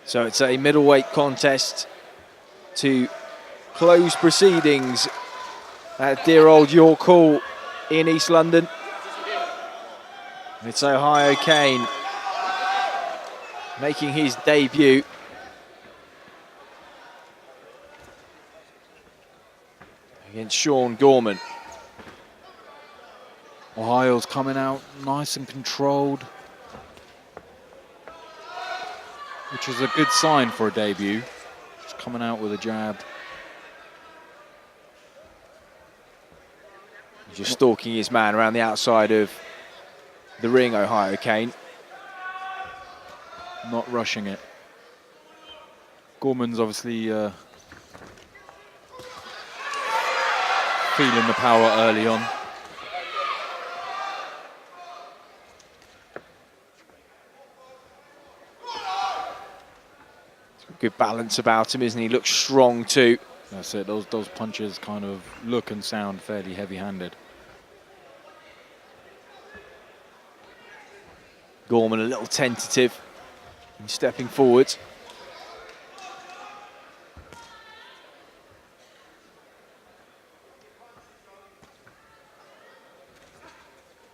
So it's a middleweight contest to close proceedings at dear old York Hall in East London. It's Ohio Kain making his debut. Against Sean Gorman. Ohio's coming out nice and controlled, which is a good sign for a debut. Just coming out with a jab. Just stalking his man around the outside of the ring, Ohio Kain. Not rushing it. Gorman's obviously feeling the power early on. Good balance about him, isn't he? Looks strong too. That's it. Those punches kind of look and sound fairly heavy-handed. Gorman a little tentative in stepping forward.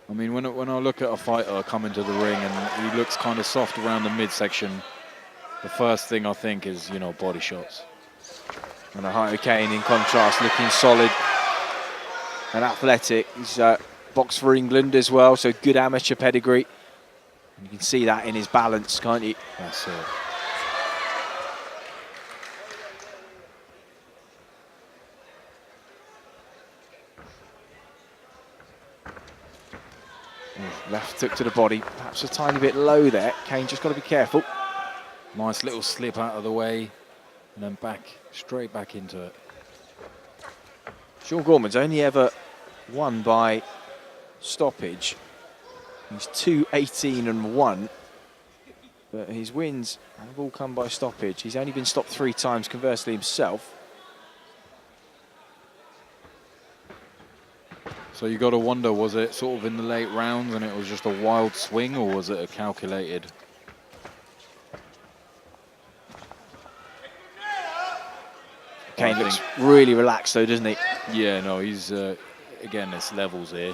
I mean, when I look at a fighter come into the ring and he looks kind of soft around the midsection, the first thing I think is, you know, body shots. And Ohio Kain, in contrast, looking solid and athletic. He's boxed for England as well, so good amateur pedigree. And you can see that in his balance, can't you? That's it. Left hook to the body, perhaps a tiny bit low there. Kain just got to be careful. Nice little slip out of the way, and then back, straight back into it. Sean Gorman's only ever won by stoppage. He's 2-18-1 but his wins have all come by stoppage. He's only been stopped 3 times, conversely himself. So you got to wonder, was it sort of in the late rounds and it was just a wild swing, or was it a calculated? Kain looks really relaxed though, doesn't he? Yeah, no, he's, again, it's levels here.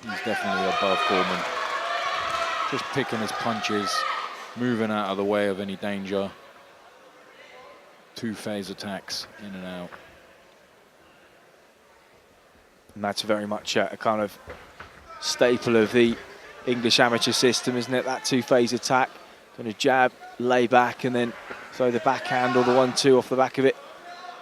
He's definitely above Gorman. Just picking his punches, moving out of the way of any danger. 2-phase attacks in and out. And that's very much a kind of staple of the English amateur system, isn't it? That 2-phase attack. Going to jab, lay back, and then throw the backhand or the 1-2 off the back of it.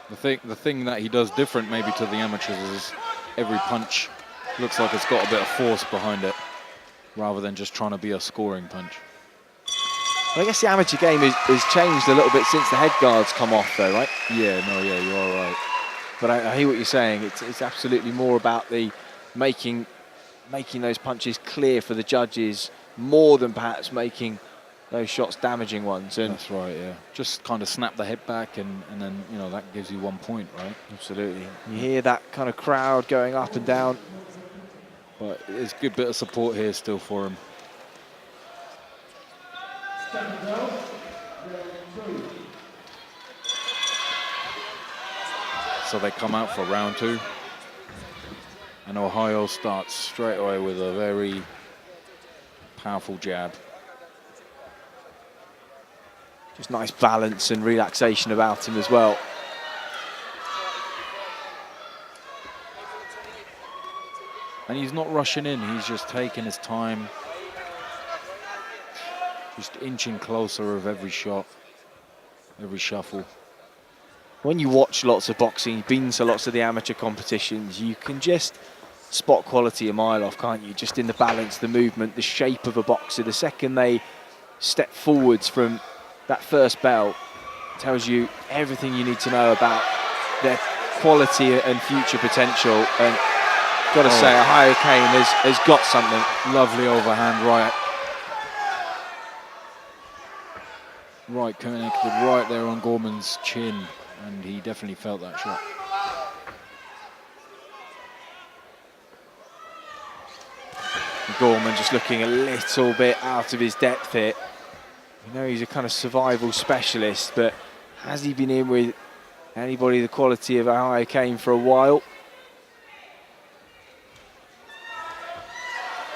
The thing that he does different maybe to the amateurs is every punch looks like it's got a bit of force behind it, rather than just trying to be a scoring punch. Well, I guess the amateur game has changed a little bit since the head guards come off though, right? Yeah, no, yeah, you are right. But I hear what you're saying. It's absolutely more about the making those punches clear for the judges, more than perhaps making those shots damaging ones. And that's right, yeah. Just kind of snap the head back and then, you know, that gives you 1 point, right? Absolutely. You hear that kind of crowd going up and down. But there's a good bit of support here still for him. So they come out for round 2. And Ohio starts straight away with a very powerful jab. Just nice balance and relaxation about him as well. And he's not rushing in, he's just taking his time. Just inching closer of every shot, every shuffle. When you watch lots of boxing, you've been to lots of the amateur competitions, you can just spot quality a mile off, can't you? Just in the balance, the movement, the shape of a boxer. The second they step forwards from that first bell, tells you everything you need to know about their quality and future potential. And got to say, Ohio Kain has got something. Lovely overhand right connected right there on Gorman's chin, and he definitely felt that shot. Gorman just looking a little bit out of his depth here. You know, he's a kind of survival specialist, but has he been in with anybody the quality of Ohio Kain for a while?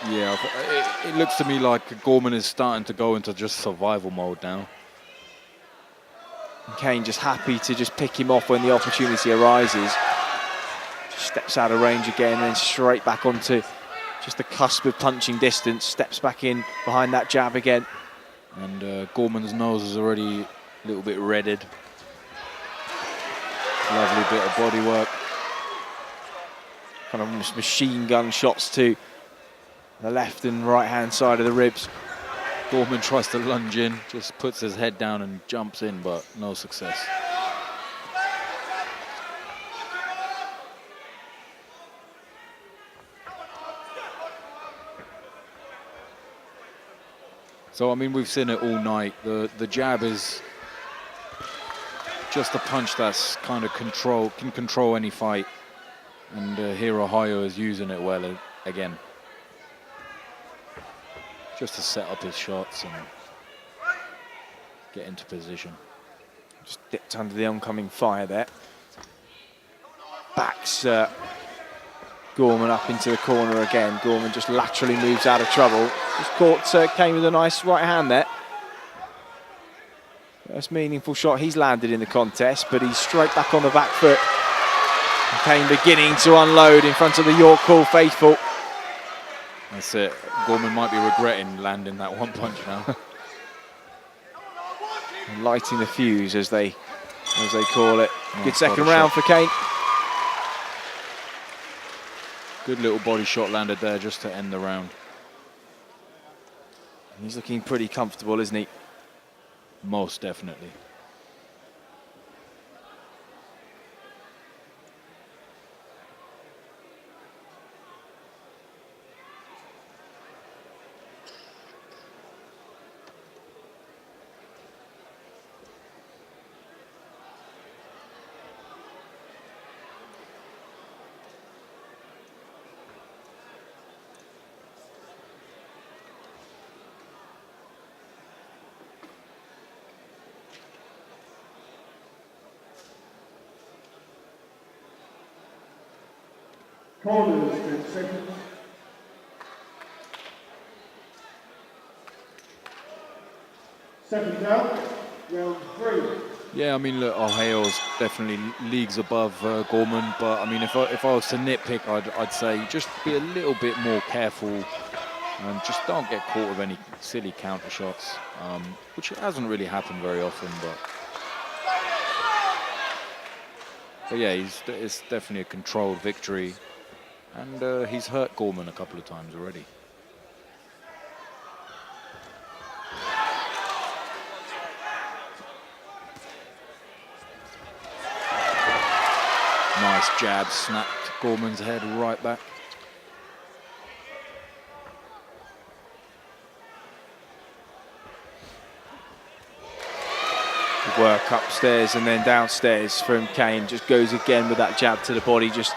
Yeah, it looks to me like Gorman is starting to go into just survival mode now. And Kain just happy to just pick him off when the opportunity arises. Just steps out of range again and then straight back onto just the cusp of punching distance. Steps back in behind that jab again. And Gorman's nose is already a little bit redded. Lovely bit of body work. Kind of almost machine gun shots to the left and right hand side of the ribs. Gorman tries to lunge in, just puts his head down and jumps in, but no success. So, I mean, we've seen it all night. The jab is just a punch that's kind of can control any fight. And here Ohio is using it well again. Just to set up his shots and get into position. Just dipped under the oncoming fire there. Backs Gorman up into the corner again. Gorman just laterally moves out of trouble. Just caught Kain with a nice right hand there. First meaningful shot he's landed in the contest, but he's straight back on the back foot. And Kain beginning to unload in front of the York Hall faithful. That's it. Gorman might be regretting landing that one punch now. Lighting the fuse, as they call it. Nice Good second body round shot for Kain. Good little body shot landed there just to end the round. He's looking pretty comfortable, isn't he? Most definitely. Corners, 10 seconds. Seconds out, round 3. Yeah, I mean, look, Ohio's definitely leagues above Gorman, but I mean, if I was to nitpick, I'd say just be a little bit more careful and just don't get caught with any silly counter shots, which hasn't really happened very often. But yeah, it's definitely a controlled victory, and he's hurt Gorman a couple of times already. Nice jab, snapped Gorman's head right back. Good work upstairs and then downstairs from Kain. Just goes again with that jab to the body, just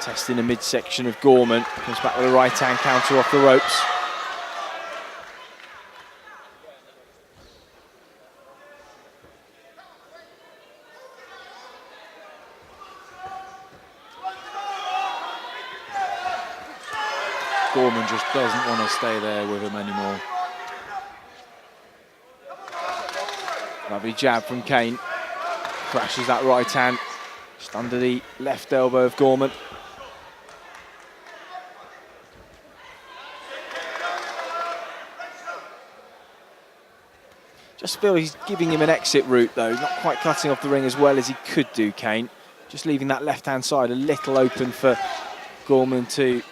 testing the midsection of Gorman. Comes back with a right hand counter off the ropes. Gorman just doesn't want to stay there with him anymore. Lovely jab from Kain. Crashes that right hand just under the left elbow of Gorman. Just feel he's giving him an exit route though. He's not quite cutting off the ring as well as he could do, Kain. Just leaving that left hand side a little open for Gorman to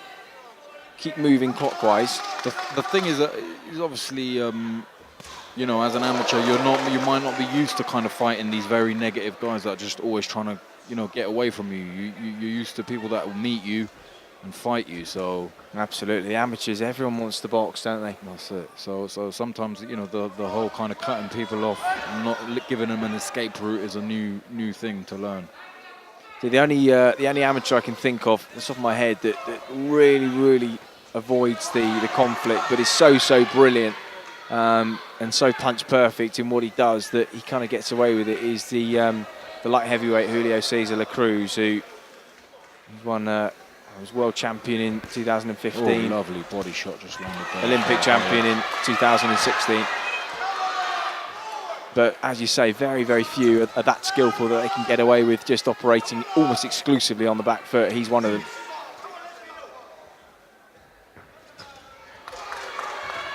keep moving clockwise. The thing is that he's obviously, you know, as an amateur, you might not be used to kind of fighting these very negative guys that are just always trying to, you know, get away from you. You're used to people that will meet you and fight you. So absolutely, amateurs, everyone wants to box, don't they? That's it. So sometimes, you know, the whole kind of cutting people off, not giving them an escape route is a new thing to learn. See, the only amateur I can think of, off the top of my head, that really avoids the conflict, but is so brilliant and so punch perfect in what he does that he kind of gets away with it, is the light heavyweight Julio Cesar La Cruz, who won was world champion in 2015. Oh, lovely body shot just landed there. Olympic champion in 2016. But as you say, very few are that skillful that they can get away with just operating almost exclusively on the back foot. He's one of them.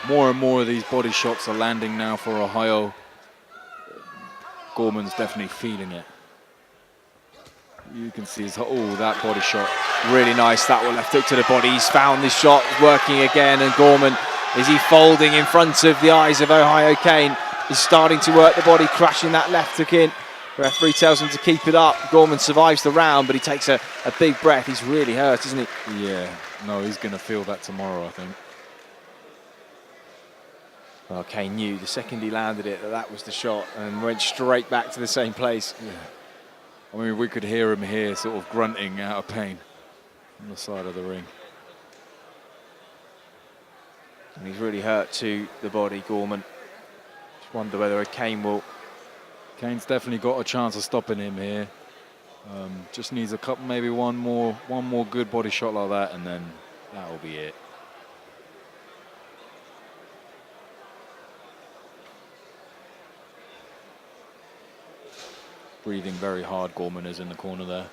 More and more of these body shots are landing now for Ohio. Gorman's definitely feeling it. You can see that body shot. Really nice, that one, left hook to the body. He's found this shot, working again, and Gorman, is he folding in front of the eyes of Ohio Kain? He's starting to work the body, crashing that left hook in. The referee tells him to keep it up. Gorman survives the round, but he takes a big breath. He's really hurt, isn't he? Yeah, no, he's going to feel that tomorrow, I think. Well, Kain knew the second he landed it that was the shot and went straight back to the same place. Yeah. I mean, we could hear him here sort of grunting out of pain on the side of the ring. And he's really hurt to the body, Gorman. Just wonder whether Kain will... Kane's definitely got a chance of stopping him here. Just needs a couple, maybe one more good body shot like that, and then that will be it. Breathing very hard, Gorman is in the corner there.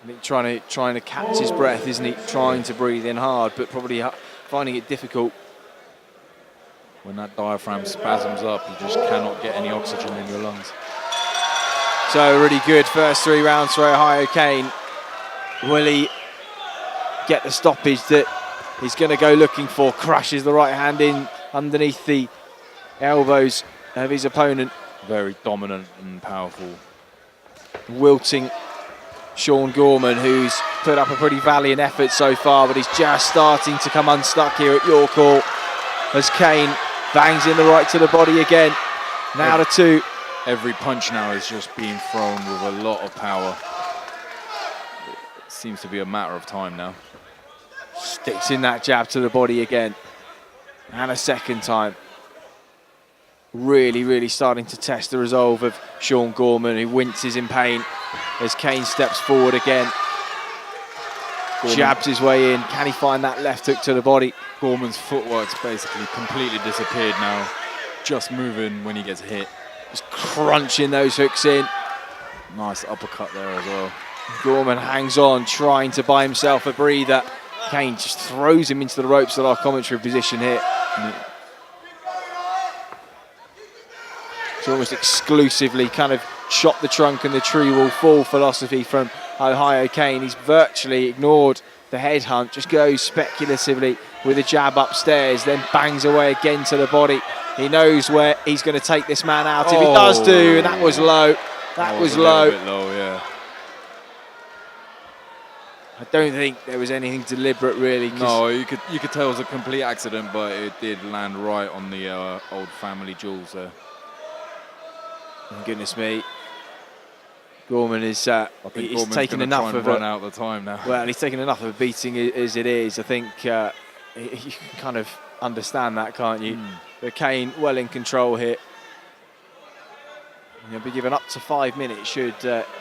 I think trying to catch his breath, isn't he? Trying to breathe in hard, but probably finding it difficult. When that diaphragm spasms up, you just cannot get any oxygen in your lungs. So really good first 3 rounds for Ohio Kain. Will he get the stoppage that he's going to go looking for? Crashes the right hand in underneath the elbows of his opponent. Very dominant and powerful. Wilting Sean Gorman, who's put up a pretty valiant effort so far, but he's just starting to come unstuck here at York Hall as Kain bangs in the right to the body again. Now to 2. Every punch now is just being thrown with a lot of power. It seems to be a matter of time now. Sticks in that jab to the body again. And a second time. Really starting to test the resolve of Sean Gorman, who winces in pain as Kain steps forward again. jabs his way in. Can he find that left hook to the body? Gorman's footwork's basically completely disappeared now. Just moving when he gets hit. Just crunching those hooks in. Nice uppercut there as well. Gorman hangs on, trying to buy himself a breather. Kain just throws him into the ropes at our commentary position here. It's almost exclusively kind of chop the trunk and the tree will fall philosophy from Ohio Kain. He's virtually ignored the headhunt, just goes speculatively with a jab upstairs, then bangs away again to the body. He knows where he's going to take this man out if he does do, and that was low. That was low. A bit low, yeah. I don't think there was anything deliberate, really. No, you could tell it was a complete accident, but it did land right on the old family jewels there. Oh, goodness me. Gorman is he's taken enough try and of run out the time now. Well, he's taken enough of a beating as it is. I think you can kind of understand that, can't you? But Kain well in control here. He'll be given up to 5 minutes should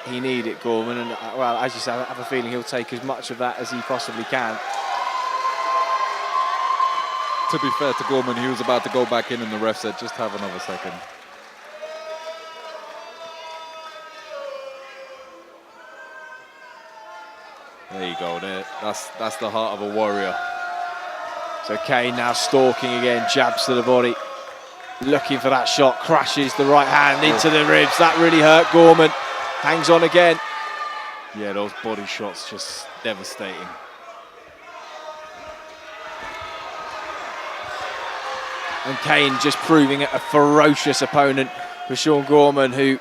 he need it, Gorman. And well, as you say, I have a feeling he'll take as much of that as he possibly can. To be fair to Gorman, he was about to go back in and the ref said, just have another second. There you go, there. That's the heart of a warrior. So Kain now stalking again, jabs to the body. Looking for that shot, crashes the right hand into the ribs. That really hurt Gorman. Hangs on again. Yeah, those body shots just devastating. And Kain just proving it a ferocious opponent for Sean Gorman, who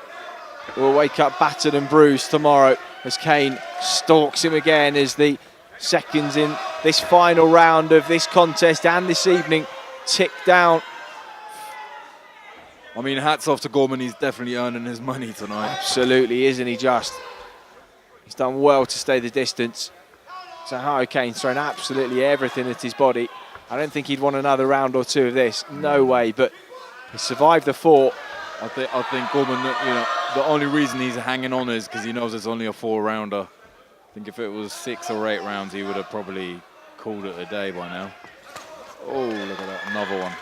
will wake up battered and bruised tomorrow as Kain stalks him again as the seconds in this final round of this contest and this evening tick down. I mean, hats off to Gorman. He's definitely earning his money tonight. Absolutely, isn't he just? He's done well to stay the distance. So Ohio Kain's thrown absolutely everything at his body. I don't think he'd want another round or two of this. No way, but he survived the 4. I think Gorman, you know, the only reason he's hanging on is because he knows it's only a 4-rounder. I think if it was 6 or 8 rounds, he would have probably called it a day by now. Oh, look at that, another one.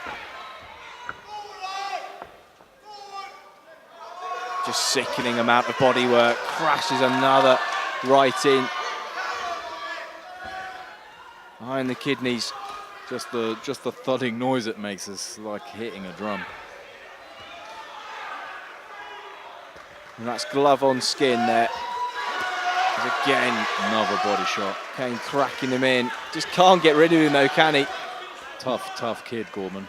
Just sickening amount of body work. Crashes another right in. Behind the kidneys. Just the thudding noise it makes is like hitting a drum. And that's glove on skin there. Again, another body shot. Kain cracking him in. Just can't get rid of him though, can he? Tough kid, Gorman.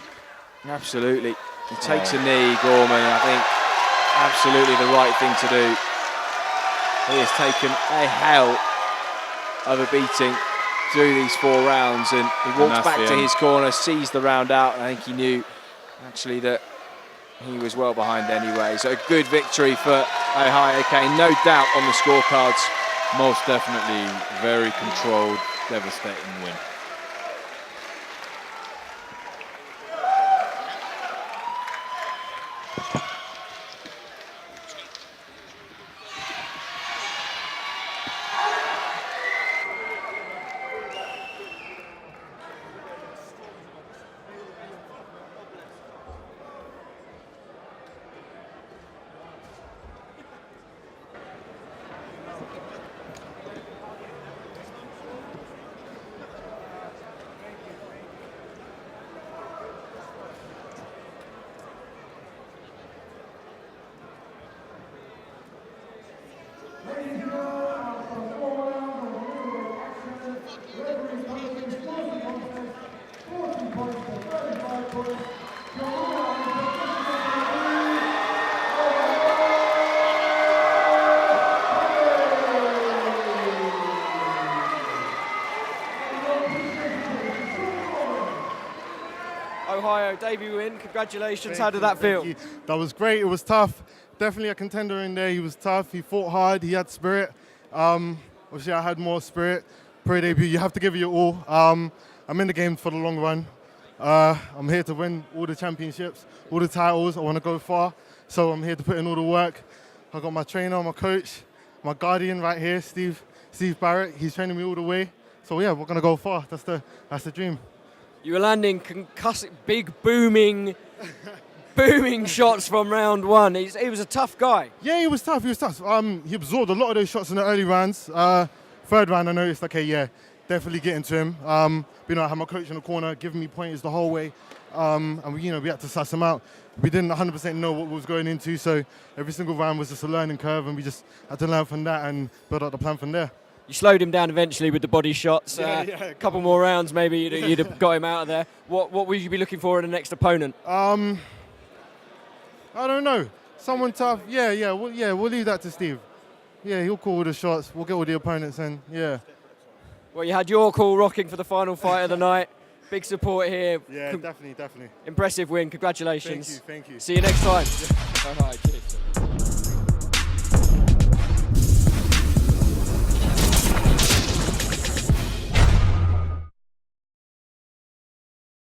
Absolutely. He takes a knee, Gorman, I think absolutely the right thing to do. He has taken a hell of a beating through these 4 rounds, and he walks back to his corner, sees the round out, and I think he knew actually that he was well behind anyway. So a good victory for Ohio Kain, no doubt on the scorecards. Most definitely, very controlled, devastating win. Ohio debut win. Congratulations. How did that feel? Thank you. That was great. It was tough. Definitely a contender in there. He was tough. He fought hard. He had spirit. Obviously, I had more spirit. Pro debut, you have to give it your all. I'm in the game for the long run. I'm here to win all the championships, all the titles. I want to go far. So I'm here to put in all the work. I got my trainer, my coach, my guardian right here, Steve Barrett. He's training me all the way. So yeah, we're gonna go far. That's the dream. You were landing concussive, big booming shots from round one. He was a tough guy. Yeah, he was tough. He absorbed a lot of those shots in the early rounds. Third round, I noticed, okay, yeah, definitely getting to him. I had my coach in the corner giving me pointers the whole way, and we had to suss him out. We didn't 100% know what we was going into, so every single round was just a learning curve, and we just had to learn from that and build up the plan from there. You slowed him down eventually with the body shots. A couple more rounds, maybe you'd have got him out of there. What would you be looking for in the next opponent? I don't know. Someone tough. We'll leave that to Steve. Yeah, he'll call all the shots. We'll get all the opponents in. Yeah. Well, you had your call rocking for the final fight of the night. Big support here. Yeah, definitely. Impressive win. Congratulations. Thank you. See you next time. All right, cheers.